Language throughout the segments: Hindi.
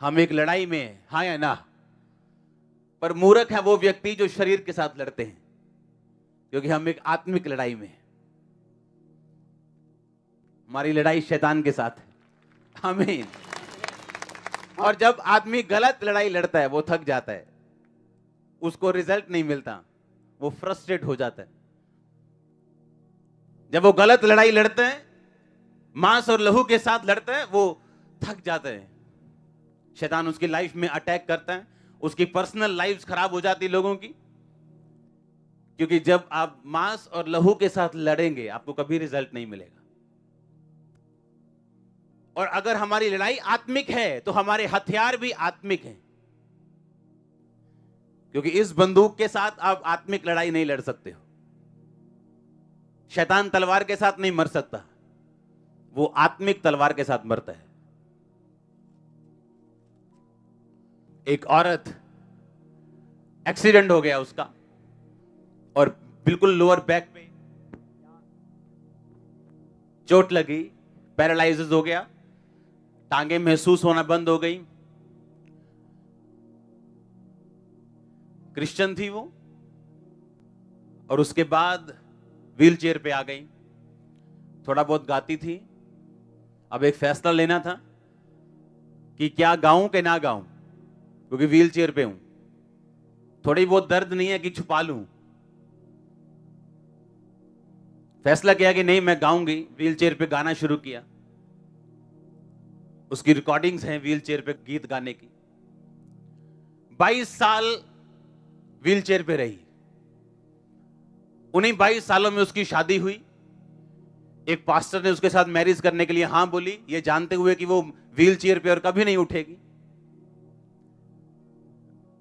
हम एक लड़ाई में हैं, हाँ या ना? पर मूर्ख है वो व्यक्ति जो शरीर के साथ लड़ते हैं, क्योंकि हम एक आत्मिक लड़ाई में हैं। हमारी लड़ाई शैतान के साथ है। आमीन। और जब आदमी गलत लड़ाई लड़ता है वो थक जाता है, उसको रिजल्ट नहीं मिलता, वो फ्रस्ट्रेट हो जाता है। जब वो गलत लड़ाई लड़ते हैं, मांस और लहू के साथ लड़ते हैं, वो थक जाते हैं। शैतान उसकी लाइफ में अटैक करता है, उसकी पर्सनल लाइफ खराब हो जाती है लोगों की। क्योंकि जब आप मांस और लहू के साथ लड़ेंगे आपको कभी रिजल्ट नहीं मिलेगा। और अगर हमारी लड़ाई आत्मिक है तो हमारे हथियार भी आत्मिक हैं, क्योंकि इस बंदूक के साथ आप आत्मिक लड़ाई नहीं लड़ सकते हो। शैतान तलवार के साथ नहीं मर सकता, वो आत्मिक तलवार के साथ मरता है। एक औरत, एक्सीडेंट हो गया उसका और बिल्कुल लोअर बैक पे चोट लगी, पैरालाइज हो गया, टांगे महसूस होना बंद हो गई। क्रिश्चियन थी वो, और उसके बाद व्हील चेयर पे आ गई। थोड़ा बहुत गाती थी। अब एक फैसला लेना था कि क्या गाऊं कि ना गाऊं, क्योंकि व्हील चेयर पे हूं। थोड़ी बहुत दर्द नहीं है कि छुपा लूं। फैसला किया कि नहीं, मैं गाऊंगी। व्हील चेयर पे गाना शुरू किया। उसकी रिकॉर्डिंग्स हैं व्हील चेयर पे गीत गाने की। 22 साल व्हील चेयर पे रही। उन्हीं 22 सालों में उसकी शादी हुई। एक पास्टर ने उसके साथ मैरिज करने के लिए हां बोली, ये जानते हुए कि वो व्हील चेयर पे और कभी नहीं उठेगी।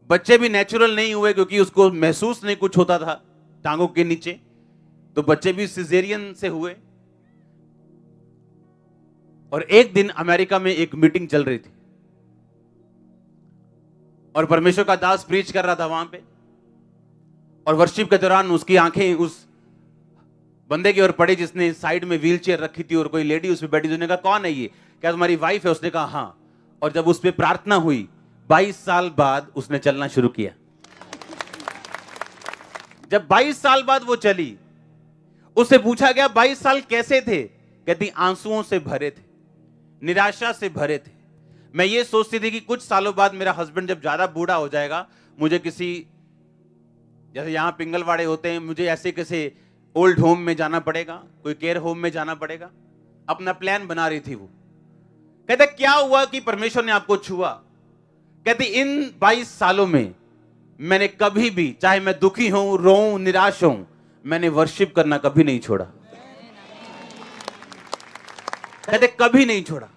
बच्चे भी नेचुरल नहीं हुए, क्योंकि उसको महसूस नहीं कुछ होता था टांगों के नीचे, तो बच्चे भी सिजेरियन से हुए। और एक दिन अमेरिका में एक मीटिंग चल रही थी और परमेश्वर का दास प्रीच कर रहा था वहां पे, और वर्शिप के दौरान उसकी आंखें उस बंदे की ओर पड़ी जिसने साइड में व्हील चेयर रखी थी, और कोई लेडी उस पर बैठी थी। उसने कहा, कौन है ये? क्या तुम्हारी वाइफ है? उसने कहा हाँ। और जब उस पर प्रार्थना हुई, 22 साल बाद उसने चलना शुरू किया। जब 22 साल बाद वो चली, उससे पूछा गया 22 साल कैसे थे? कहती आंसुओं से भरे थे, निराशा से भरे थे। मैं ये सोचती थी कि कुछ सालों बाद मेरा हस्बैंड जब ज्यादा बूढ़ा हो जाएगा, मुझे किसी, जैसे यहां पिंगलवाड़े होते हैं, मुझे ऐसे किसी ओल्ड होम में जाना पड़ेगा, कोई केयर होम में जाना पड़ेगा। अपना प्लान बना रही थी वो। कहते क्या हुआ कि परमेश्वर ने आपको छुआ? कहती इन 22 सालों में मैंने कभी भी, चाहे मैं दुखी हूं, रोऊं, निराश हूं, मैंने वर्शिप करना कभी नहीं छोड़ा। कहते कभी नहीं छोड़ा।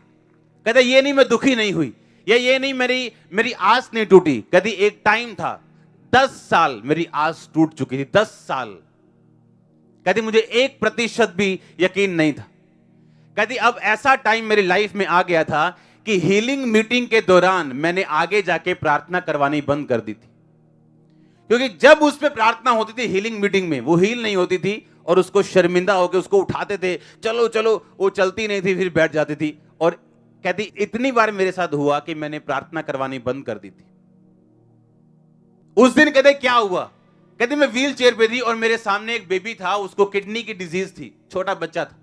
कहते ये नहीं मैं दुखी नहीं हुई, या ये नहीं मेरी आस नहीं टूटी। कहती एक टाइम था, 10 साल मेरी आस टूट चुकी थी, 10 साल। कहती मुझे 1% भी यकीन नहीं था। कहती अब ऐसा टाइम मेरी लाइफ में आ गया था कि हीलिंग मीटिंग के दौरान मैंने आगे जाके प्रार्थना करवानी बंद कर दी थी, क्योंकि जब उस पर प्रार्थना होती थी हीलिंग मीटिंग में, वो हील नहीं होती थी, और उसको शर्मिंदा होकर उसको उठाते थे, चलो चलो, वो चलती नहीं थी, फिर बैठ जाती थी। और कहती इतनी बार मेरे साथ हुआ कि मैंने प्रार्थना करवानी बंद कर दी थी। उस दिन कहते क्या हुआ? कहती मैं व्हील चेयर पे थी और मेरे सामने एक बेबी था, उसको किडनी की डिजीज थी, छोटा बच्चा था।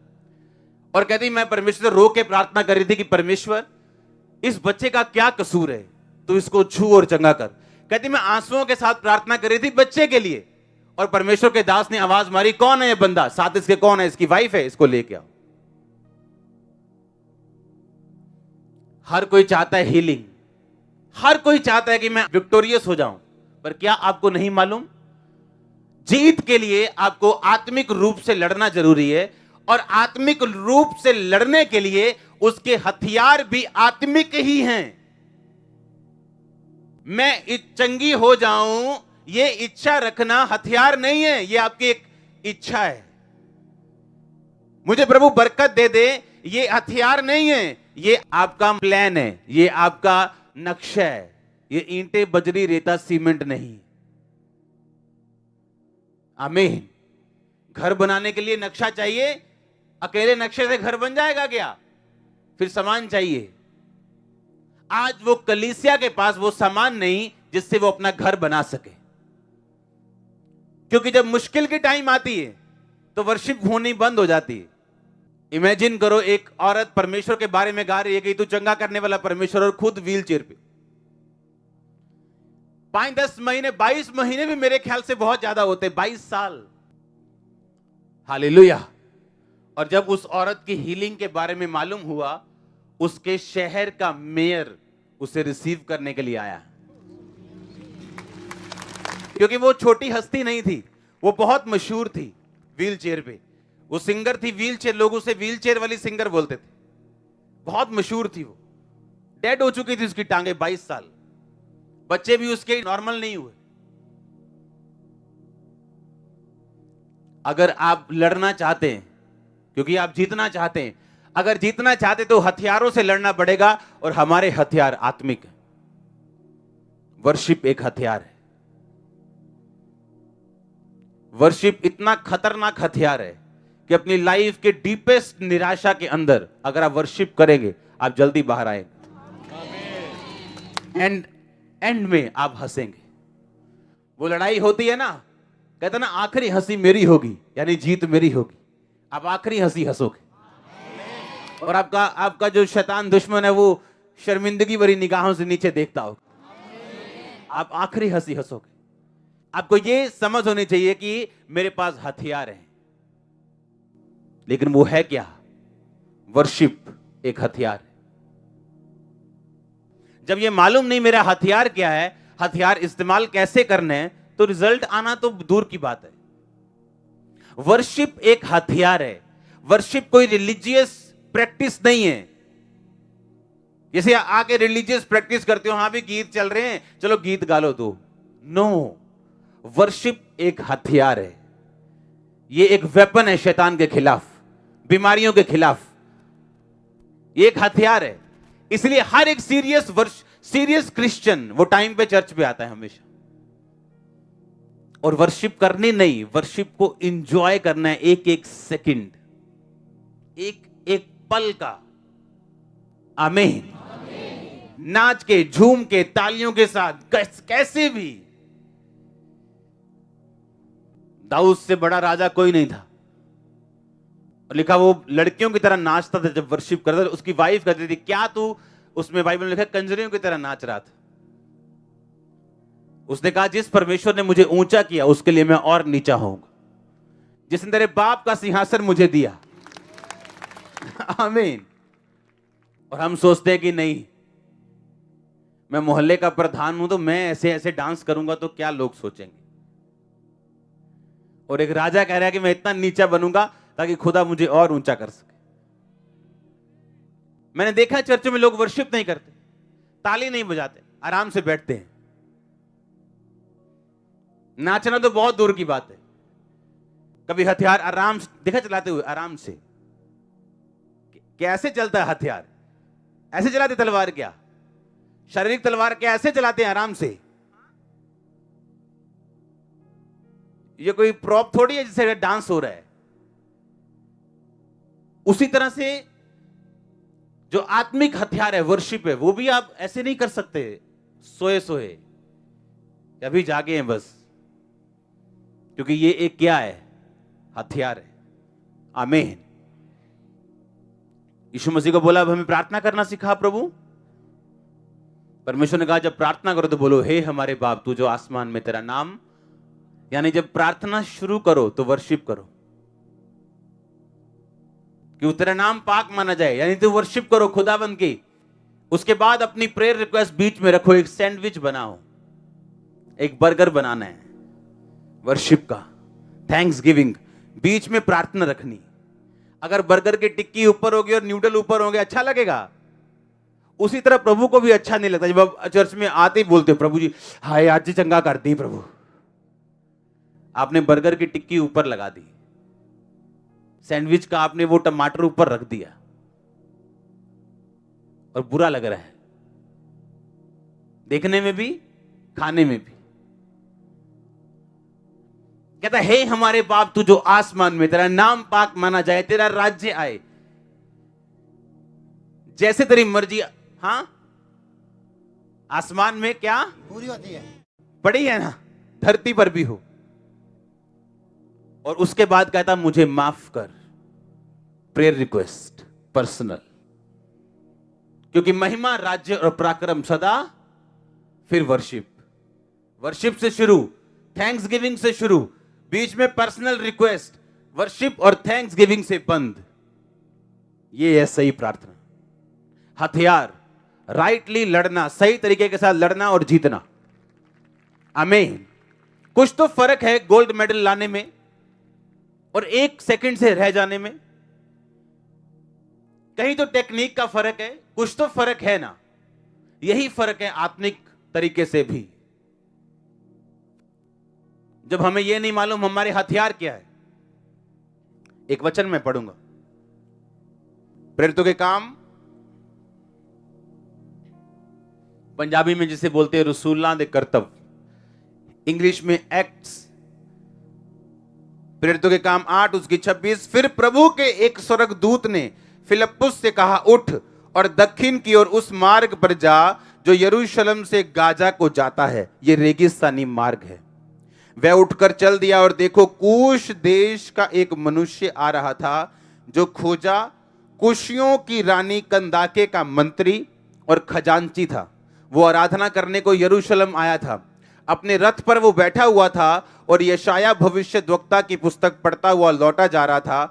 और कहती मैं परमेश्वर से रो के प्रार्थना कर रही थी कि परमेश्वर इस बच्चे का क्या कसूर है, तो इसको छू और चंगा कर। कहती मैं आंसुओं के साथ प्रार्थना कर रही थी बच्चे के लिए, और परमेश्वर के दास ने आवाज मारी, कौन है ये बंदा? साथ इसके कौन है? इसकी वाइफ है, इसको लेके आओ। हर कोई चाहता है हीलिंग, हर कोई चाहता है कि मैं विक्टोरियस हो जाऊं, पर क्या आपको नहीं मालूम, जीत के लिए आपको आत्मिक रूप से लड़ना जरूरी है, और आत्मिक रूप से लड़ने के लिए उसके हथियार भी आत्मिक ही हैं। मैं चंगी हो जाऊं, ये इच्छा रखना हथियार नहीं है, ये आपकी एक इच्छा है। मुझे प्रभु बरकत दे दे, ये हथियार नहीं है, ये आपका प्लान है, ये आपका नक्शा है। ये ईंटें, बजरी, रेता, सीमेंट नहीं। आमीन। घर बनाने के लिए नक्शा चाहिए। अकेले नक्शे से घर बन जाएगा क्या? फिर सामान चाहिए। आज वो कलीसिया के पास वो सामान नहीं जिससे वो अपना घर बना सके। क्योंकि जब मुश्किल की टाइम आती है तो वर्शिप होनी बंद हो जाती है। इमेजिन करो, एक औरत परमेश्वर के बारे में गा रही है कि तू चंगा करने वाला परमेश्वर, और खुद व्हील चेयर पे। 5-10 महीने, 22 महीने भी मेरे ख्याल से बहुत ज्यादा होते, 22 साल। हालेलुया। और जब उस औरत की हीलिंग के बारे में मालूम हुआ, उसके शहर का मेयर उसे रिसीव करने के लिए आया। क्योंकि वो छोटी हस्ती नहीं थी, वो बहुत मशहूर थी व्हील चेयर पे। वो सिंगर थी व्हील चेयर, लोग उसे व्हील चेयर वाली सिंगर बोलते थे। बहुत मशहूर थी वो। डेड हो चुकी थी उसकी टांगे, 22 साल। बच्चे भी उसके नॉर्मल नहीं हुए। अगर आप लड़ना चाहते हैं, क्योंकि आप जीतना चाहते हैं, अगर जीतना चाहते तो हथियारों से लड़ना पड़ेगा, और हमारे हथियार आत्मिक है। वर्शिप एक हथियार है। वर्शिप इतना खतरनाक हथियार है कि अपनी लाइफ के डीपेस्ट निराशा के अंदर अगर आप वर्शिप करेंगे, आप जल्दी बाहर आएंगे। एंड में आप हंसेंगे। वो लड़ाई होती है ना, कहते ना आखिरी हंसी मेरी होगी, यानी जीत मेरी होगी। आप आखिरी हंसी हंसोगे, और आपका जो शैतान दुश्मन है वो शर्मिंदगी भरी निगाहों से नीचे देखता होगा। आप आखिरी हंसी हंसोगे। आपको ये समझ होनी चाहिए कि मेरे पास हथियार हैं। लेकिन वो है क्या? वर्शिप एक हथियार है। जब ये मालूम नहीं मेरा हथियार क्या है, हथियार इस्तेमाल कैसे करने हैं, तो रिजल्ट आना तो दूर की बात है। वर्शिप एक हथियार है। वर्शिप कोई रिलीजियस प्रैक्टिस नहीं है। जैसे आके रिलीजियस प्रैक्टिस करते हो, हाँ भी गीत चल रहे हैं, चलो गीत गा लो दो। नो, वर्शिप एक हथियार है। ये एक वेपन है शैतान के खिलाफ, बीमारियों के खिलाफ। ये एक हथियार है। इसलिए हर एक सीरियस क्रिश्चियन वो टाइम पे चर्च पे आता है हमेशा। और वर्शिप करनी नहीं, वर्शिप को एंजॉय करना है। एक एक सेकंड, एक एक पल का। आमीन। नाच के, झूम के, तालियों के साथ, कैसे भी। दाऊद से बड़ा राजा कोई नहीं था। और लिखा वो लड़कियों की तरह नाचता था जब वर्शिप करता था। उसकी वाइफ कहती थी, क्या तू, उसमें बाइबल में लिखा कंजरियों की तरह नाच रहा था। उसने कहा, जिस परमेश्वर ने मुझे ऊंचा किया उसके लिए मैं और नीचा होऊंगा। जिसने तेरे बाप का सिंहासन मुझे दिया। आमीन। और हम सोचते हैं कि नहीं, मैं मोहल्ले का प्रधान हूं तो मैं ऐसे ऐसे डांस करूंगा तो क्या लोग सोचेंगे। और एक राजा कह रहा है कि मैं इतना नीचा बनूंगा ताकि खुदा मुझे और ऊंचा कर सके। मैंने देखा चर्चों में लोग वर्शिप नहीं करते, ताली नहीं बजाते, आराम से बैठते हैं। नाचना तो बहुत दूर की बात है। कभी हथियार आराम से देखा चलाते हुए, आराम से। कैसे चलता है हथियार? ऐसे चलाते तलवार क्या? शारीरिक तलवार क्या ऐसे चलाते हैं आराम से? ये कोई प्रॉप थोड़ी है जिससे डांस हो रहा है। उसी तरह से जो आत्मिक हथियार है, वर्शिप है, वो भी आप ऐसे नहीं कर सकते सोए सोए, अभी जागे हैं बस। क्योंकि ये एक क्या है? हथियार है। आमीन। यीशु मसीह को बोला, अब हमें प्रार्थना करना सिखा प्रभु। परमेश्वर ने कहा, जब प्रार्थना करो तो बोलो, हे हमारे बाप तू जो आसमान में, तेरा नाम। यानी जब प्रार्थना शुरू करो तो वर्शिप करो, कि तेरा नाम पाक माना जाए। यानी तो वर्शिप करो खुदाबंद की। उसके बाद अपनी प्रेयर रिक्वेस्ट बीच में रखो। एक सैंडविच बनाओ, एक बर्गर बनाना है वर्शिप का, थैंक्स गिविंग। बीच में प्रार्थना रखनी। अगर बर्गर की टिक्की ऊपर होगी और न्यूडल ऊपर होंगे, अच्छा लगेगा? उसी तरह प्रभु को भी अच्छा नहीं लगता जब आप चर्च में आते ही बोलते हो, प्रभु जी हाय आज जी चंगा कर दी प्रभु। आपने बर्गर की टिक्की ऊपर लगा दी, सैंडविच का आपने वो टमाटर ऊपर रख दिया, और बुरा लग रहा है देखने में भी, खाने में भी। कहता, हे हमारे बाप तू जो आसमान में, तेरा नाम पाक माना जाए, तेरा राज्य आए, जैसे तेरी मर्जी। हां, आसमान में क्या पूरी होती है। पड़ी है ना, धरती पर भी हो। और उसके बाद कहता मुझे माफ कर, प्रेयर रिक्वेस्ट पर्सनल, क्योंकि महिमा, राज्य और पराक्रम सदा, फिर वर्शिप, वर्शिप से शुरू, थैंक्स गिविंग से शुरू, बीच में पर्सनल रिक्वेस्ट, वर्शिप और थैंक्स गिविंग से बंद। ये है सही प्रार्थना। हथियार, राइटली लड़ना, सही तरीके के साथ लड़ना और जीतना। आमीन। कुछ तो फर्क है गोल्ड मेडल लाने में और 1 सेकंड से रह जाने में। कहीं तो टेक्निक का फर्क है, कुछ तो फर्क है ना। यही फर्क है आत्मिक तरीके से भी। जब हमें यह नहीं मालूम हमारे हथियार क्या है। एक वचन में पढ़ूंगा, प्रेरितों के काम, पंजाबी में जिसे बोलते हैं रसूलां दे करतब, इंग्लिश में एक्ट्स, प्रेरितों के काम 8 उसकी 26। फिर प्रभु के एक स्वर्गदूत ने फिलिप्पुस से कहा, उठ और दक्षिण की ओर उस मार्ग पर जा जो यरूशलेम से गाजा को जाता है, ये रेगिस्तानी मार्ग है। वह उठकर चल दिया और देखो कूश देश का एक मनुष्य आ रहा था जो खोजा कुशियों की रानी कंदाके का मंत्री और खजांची था। वो आराधना करने को यरूशलेम आया था। अपने रथ पर वो बैठा हुआ था और यशाया भविष्यद्वक्ता की पुस्तक पढ़ता हुआ लौटा जा रहा था।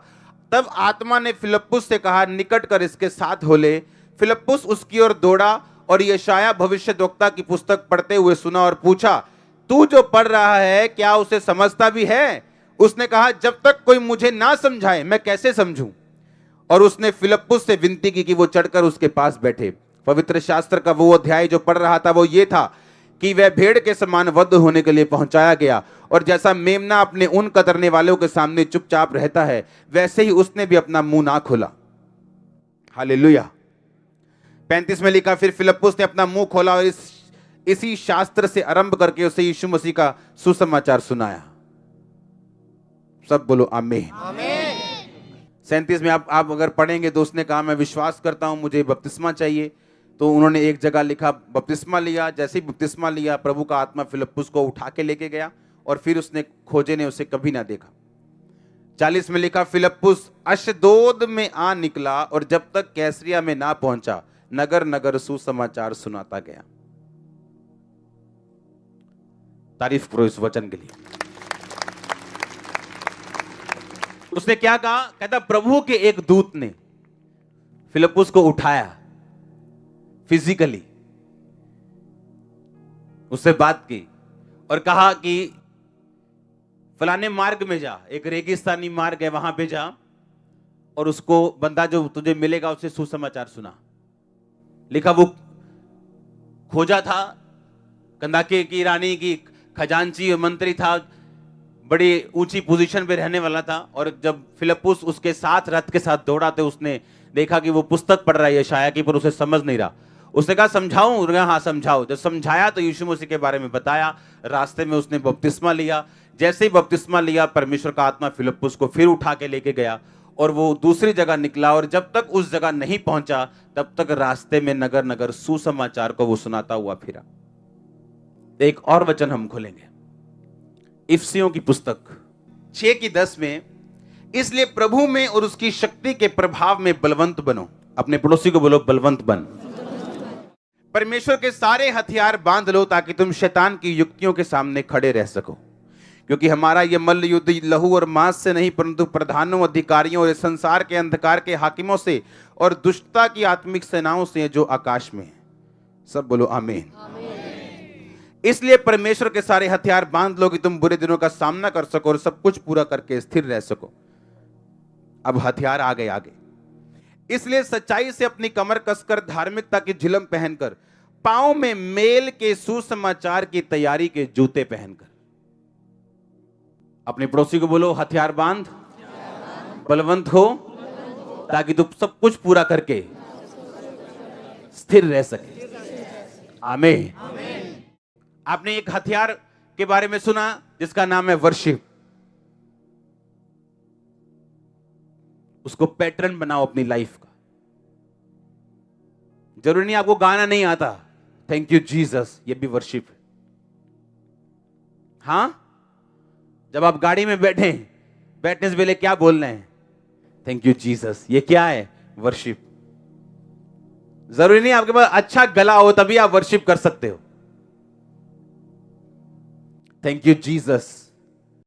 तब आत्मा ने फिलिप्पुस से कहा, निकट कर इसके साथ हो ले। फिलिप्पुस उसकी ओर दौड़ा और यशाया भविष्यद्वक्ता की पुस्तक पढ़ते हुए सुना और पूछा, तू जो पढ़ रहा है क्या उसे समझता भी है? उसने कहा, जब तक कोई मुझे ना समझाए मैं कैसे समझूं? और उसने फिलिप्पुस से विनती की कि वो चढ़कर उसके पास बैठे। पवित्र शास्त्र का वो अध्याय जो पढ़ रहा था वो ये था कि वह भेड़ के समान वध होने के लिए पहुंचाया गया, और जैसा मेमना अपने ऊन कतरने वालों के सामने चुपचाप रहता है, वैसे ही उसने भी अपना मुंह ना खोला। हालेलुया। 35 में लिखा, फिर फिलिप्पुस ने अपना मुंह खोला और इसी शास्त्र से आरंभ करके उसे यीशु मसीह का सुसमाचार सुनाया। सब बोलो आमीन। 37 में आप अगर पढ़ेंगे तो उसने कहा, मैं विश्वास करता हूं मुझे बपतिस्मा चाहिए। तो उन्होंने एक जगह लिखा बपतिस्मा लिया। जैसे ही बपतिस्मा लिया, प्रभु का आत्मा फिलिप्पुस को उठा के लेके गया और फिर उसने खोजे ने उसे कभी ना देखा। 40 में लिखा, फिलिप्पुस अशदोद में आ निकला और जब तक कैसरिया में ना पहुंचा नगर नगर सुसमाचार सुनाता गया। तारीफ करो इस वचन के लिए। उसने क्या कहा? कहता प्रभु के एक दूत ने फिलिप्पुस को उठाया, फिजिकली उससे बात की और कहा कि फलाने मार्ग में जा, एक रेगिस्तानी मार्ग है वहां पे जा और उसको बंदा जो तुझे मिलेगा उसे सुसमाचार सुना। लिखा वो खोजा था, कंदाके की रानी की खजांची मंत्री था, बड़ी ऊंची पोजीशन पे रहने वाला था। और जब फिलिप्पुस उसके साथ रथ के साथ दौड़ा तो उसने देखा कि वो पुस्तक पढ़ रहा है यशाया की, पर उसे समझ नहीं रहा। उसने कहा समझाऊं? हाँ समझाओ। जब समझाया तो यीशु मसीह के बारे में बताया। रास्ते में उसने बपतिस्मा लिया। जैसे ही बपतिस्मा लिया, परमेश्वर का आत्मा फिलिप्पुस को फिर उठा के लेके गया और वो दूसरी जगह निकला, और जब तक उस जगह नहीं पहुंचा तब तक रास्ते में नगर नगर सुसमाचार को वो सुनाता हुआ फिरा। एक और वचन हम खोलेंगे, इफिसियों की पुस्तक 6:10 में, इसलिए प्रभु में और उसकी शक्ति के प्रभाव में बलवंत बनो। अपने पड़ोसी को बोलो बलवंत बन। परमेश्वर के सारे हथियार बांध लो ताकि तुम शैतान की युक्तियों के सामने खड़े रह सको, क्योंकि हमारा यह मल्ल युद्ध लहू और मांस से नहीं परंतु प्रधानों, अधिकारियों और इस संसार के अंधकार के हाकिमों से और दुष्टता की आत्मिक सेनाओं से जो आकाश में है। सब बोलो आमीन। इसलिए परमेश्वर के सारे हथियार बांध लो कि तुम बुरे दिनों का सामना कर सको और सब कुछ पूरा करके स्थिर रह सको। अब हथियार आ गए आगे। इसलिए सच्चाई से अपनी कमर कसकर, धार्मिकता की झिलम पहनकर, पांव में मेल के सुसमाचार की तैयारी के जूते पहनकर। अपने पड़ोसी को बोलो हथियार बांध, बलवंत हो ताकि तुम सब कुछ पूरा करके स्थिर रह सके। आमीन। आपने एक हथियार के बारे में सुना जिसका नाम है वर्शिप। उसको पैटर्न बनाओ अपनी लाइफ का। जरूरी नहीं आपको गाना नहीं आता, थैंक यू जीसस, ये भी वर्शिप है। हाँ, जब आप गाड़ी में बैठने से पहले क्या बोल रहे हैं? Thank you Jesus. ये क्या है? वर्शिप। जरूरी नहीं आपके पास अच्छा गला हो तभी आप वर्शिप कर सकते हो। Thank you Jesus.